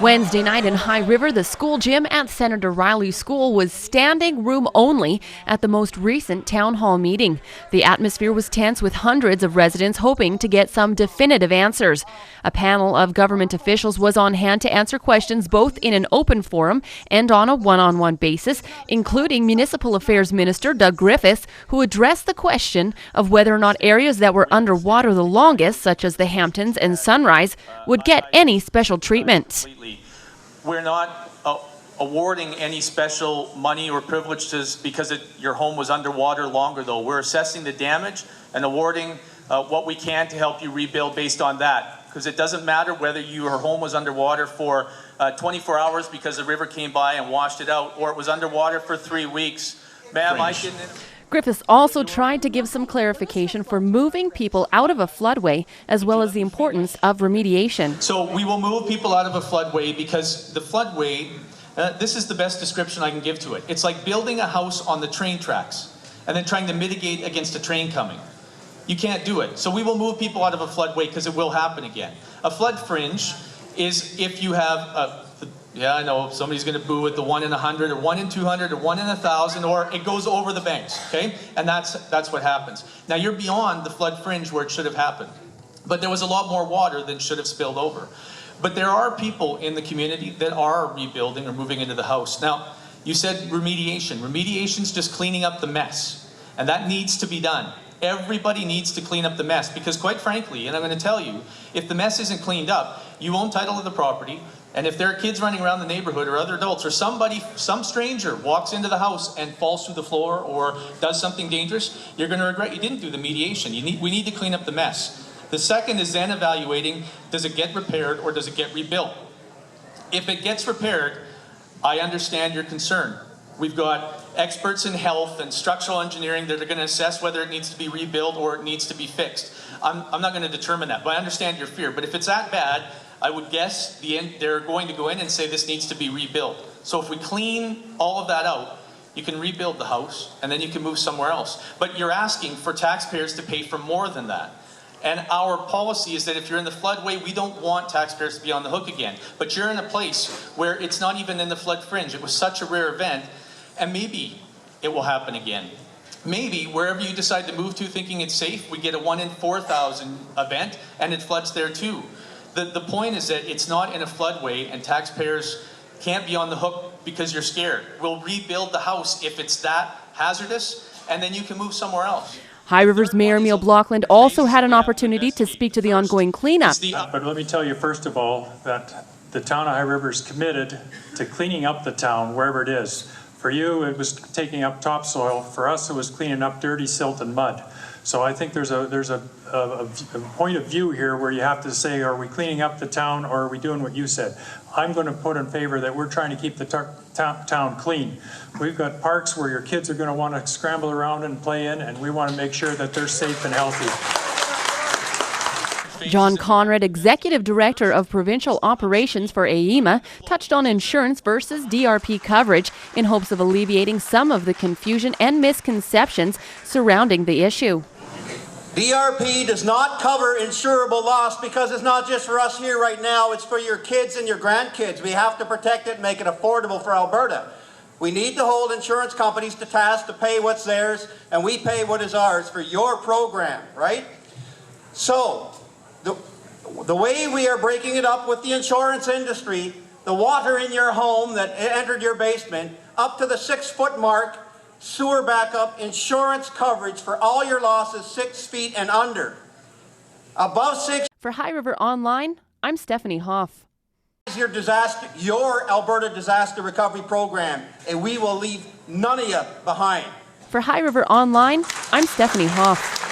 Wednesday night in High River, the school gym at Senator Riley School was standing room only at the most recent town hall meeting. The atmosphere was tense, with hundreds of residents hoping to get some definitive answers. A panel of government officials was on hand to answer questions both in an open forum and on a one-on-one basis, including Municipal Affairs Minister Doug Griffiths, who addressed the question of whether or not areas that were underwater the longest, such as the Hamptons and Sunrise, would get any special treatment. We're not awarding any special money or privileges because your home was underwater longer, though. We're assessing the damage and awarding what we can to help you rebuild based on that. Because it doesn't matter whether your home was underwater for 24 hours because the river came by and washed it out, or it was underwater for 3 weeks. Ma'am, I shouldn't... Griffiths also tried to give some clarification for moving people out of a floodway, as well as the importance of remediation. So we will move people out of a floodway because the floodway, this is the best description I can give to it. It's like building a house on the train tracks and then trying to mitigate against a train coming. You can't do it. So we will move people out of a floodway because it will happen again. A flood fringe is if you have yeah, I know somebody's going to boo at the 1 in 100 or 1 in 200 or 1 in 1,000, or it goes over the banks, okay? And that's what happens. Now you're beyond the flood fringe where it should have happened, but there was a lot more water than should have spilled over. But there are people in the community that are rebuilding or moving into the house. Now, you said remediation. Remediation's just cleaning up the mess, and that needs to be done. Everybody needs to clean up the mess because, quite frankly, and I'm going to tell you, if the mess isn't cleaned up, you own title to the property. And if there are kids running around the neighborhood or other adults, or some stranger walks into the house and falls through the floor or does something dangerous, you're going to regret you didn't do the mediation. We need to clean up the mess. The second is then evaluating, does it get repaired or does it get rebuilt? If it gets repaired, I understand your concern. We've got experts in health and structural engineering that are going to assess whether it needs to be rebuilt or it needs to be fixed. I'm not going to determine that, but I understand your fear. But if it's that bad, I would guess they're going to go in and say this needs to be rebuilt. So if we clean all of that out, you can rebuild the house and then you can move somewhere else. But you're asking for taxpayers to pay for more than that. And our policy is that if you're in the floodway, we don't want taxpayers to be on the hook again. But you're in a place where it's not even in the flood fringe. It was such a rare event, and maybe it will happen again. Maybe wherever you decide to move to thinking it's safe, we get a 1 in 4,000 event and it floods there too. The point is that it's not in a floodway and taxpayers can't be on the hook because you're scared. We'll rebuild the house if it's that hazardous, and then you can move somewhere else. High River's Mayor Emil Blockland also had an opportunity to speak to the ongoing cleanup. But let me tell you first of all that the town of High River is committed to cleaning up the town wherever it is. For you, it was taking up topsoil. For us, it was cleaning up dirty silt and mud. So I think there's a point of view here where you have to say, are we cleaning up the town or are we doing what you said? I'm going to put in favor that we're trying to keep the town clean. We've got parks where your kids are going to want to scramble around and play in, and we want to make sure that they're safe and healthy. John Conrad, Executive Director of Provincial Operations for AEMA, touched on insurance versus DRP coverage in hopes of alleviating some of the confusion and misconceptions surrounding the issue. DRP does not cover insurable loss because it's not just for us here right now, it's for your kids and your grandkids. We have to protect it and make it affordable for Alberta. We need to hold insurance companies to task to pay what's theirs, and we pay what is ours for your program, right? So, the way we are breaking it up with the insurance industry, the water in your home that entered your basement, up to the 6-foot mark, sewer backup, insurance coverage for all your losses 6 feet and under. Above 6. For High River Online, I'm Stephanie Hoff. Your Alberta Disaster Recovery Program, and we will leave none of you behind. For High River Online, I'm Stephanie Hoff.